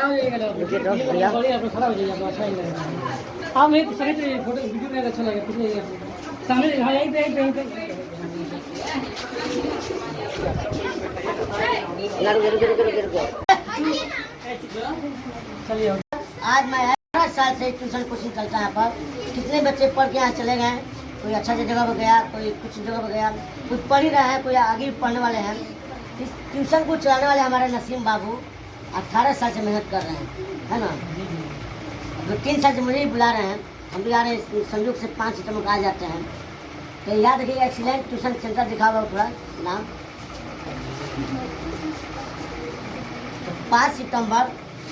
खड़ा हो जाइए आप, अच्छा ही लगेगा। हाँ मैं सही फोटो वीडियो में अच्छा लगेगा, कुछ नहीं सामने। हाँ यहीं पे चलिए। आज मैं 18 साल से ट्यूशन कोचिंग चलता है यहाँ पर। कितने बच्चे पढ़ के यहाँ चले गए, कोई अच्छा जगह पर गया, कोई कुछ जगह पर गया, कोई पढ़ ही रहा है, कोई आगे पढ़ने वाले हैं। इस ट्यूशन को चलाने वाले हमारे नसीम बाबू 18 साल से मेहनत कर रहे हैं, है ना। तो 3 साल से मुझे ही बुला रहे हैं, हम भी आ रहे हैं। संयोग से 5 सितंबर को आ जाते हैं। तो याद रखिएगा, एक्सीलेंट ट्यूशन सेंटर दिखा हुआ थोड़ा नाम। 5 सितंबर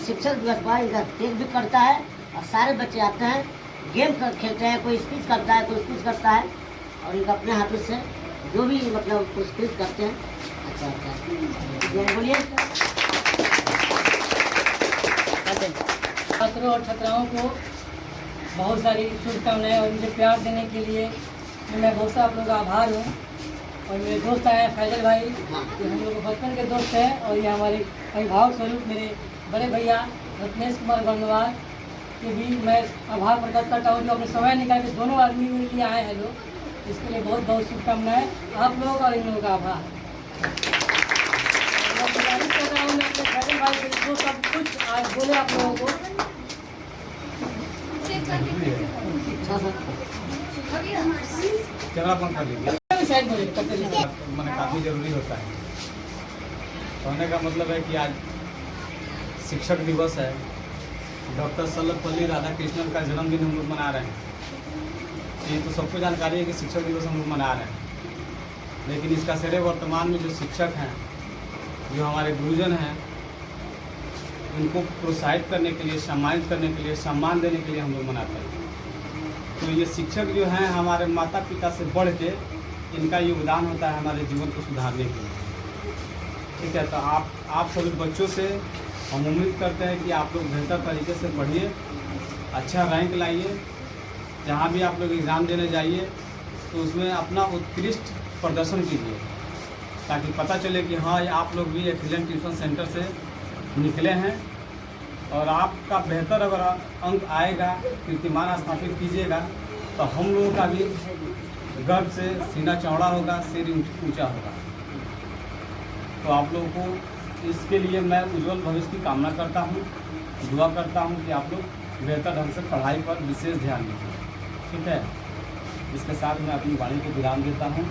शिक्षक दिवस पर इनका केक भी करता है और सारे बच्चे आते हैं, गेम खेलते हैं, कोई स्पीच करता है, कोई स्पीच करता है और इनका अपने हाथों से जो भी मतलब कुछ स्पीच करते हैं अच्छा होता है। बोलिए। छात्रों और छात्राओं को बहुत सारी शुभकामनाएं और मुझे प्यार देने के लिए मैं बहुत सा आप लोगों का आभार हूँ। और मेरे दोस्त आए हैं फैजल भाई, जो हम लोग बचपन के दोस्त हैं, और ये हमारे अभिभावक स्वरूप मेरे बड़े भैया रत्नेश कुमार गंगवार के भी मैं आभार प्रकट करता हूँ, जो अपने समय निकाल के दोनों आदमी मेरे लिए आए हैं लोग। इसके लिए बहुत बहुत शुभकामनाएं आप लोग और इन लोगों का आभार। मैं गुजारिश कर रहा हूँ मैं अपने फैजल भाई से जो सब कुछ आज बोले आप लोगों को। मैंने काफ़ी ज़रूरी होता है। कहने का मतलब है कि आज शिक्षक दिवस है, डॉक्टर सर्वपल्ली राधाकृष्णन का जन्मदिन हम लोग मना रहे हैं। ये तो सबको जानकारी है कि शिक्षक दिवस हम लोग मना रहे हैं, लेकिन इसका श्रेय वर्तमान में जो शिक्षक हैं, जो हमारे गुरुजन हैं, उनको प्रोत्साहित करने के लिए, सम्मानित करने के लिए, सम्मान देने के लिए हम लोग मनाते हैं। तो ये शिक्षक जो हैं हमारे माता पिता से बढ़ के इनका योगदान होता है हमारे जीवन को सुधारने के लिए। ठीक है, तो आप सभी बच्चों से हम उम्मीद करते हैं कि आप लोग बेहतर तरीके से पढ़िए, अच्छा रैंक लाइए, जहाँ भी आप लोग एग्ज़ाम देने जाइए तो उसमें अपना उत्कृष्ट प्रदर्शन कीजिए, ताकि पता चले कि हाँ आप लोग भी एक्सीलेंट ट्यूशन सेंटर से निकले हैं। और आपका बेहतर अगर अंक आएगा, कीर्तिमान स्थापित कीजिएगा, तो हम लोगों का भी गर्व से सीना चौड़ा होगा, सिर ऊंचा होगा। तो आप लोगों को इसके लिए मैं उज्जवल भविष्य की कामना करता हूँ, दुआ करता हूँ कि आप लोग बेहतर ढंग से पढ़ाई पर विशेष ध्यान दीजिए। ठीक है, इसके साथ मैं अपनी वाणी को विराम देता हूँ।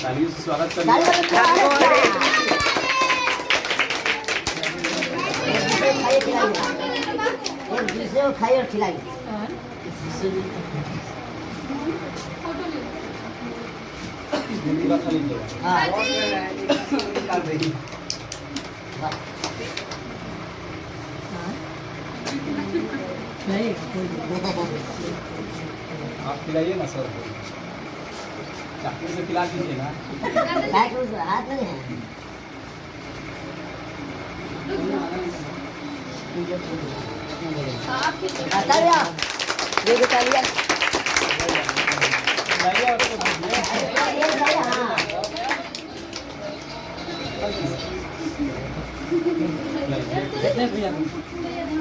तालियों से स्वागत करिए। खाइए और खिलाइए। आप खिलाइए ना सर, चाकू से खिला दीजिए ना। हाथ नहीं है।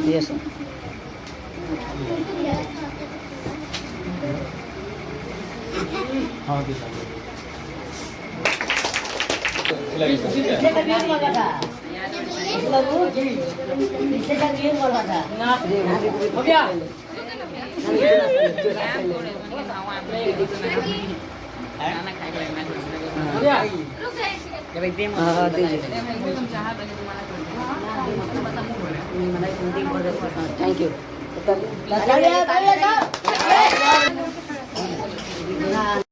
Yes sir. हाँ हो गया। Thank you.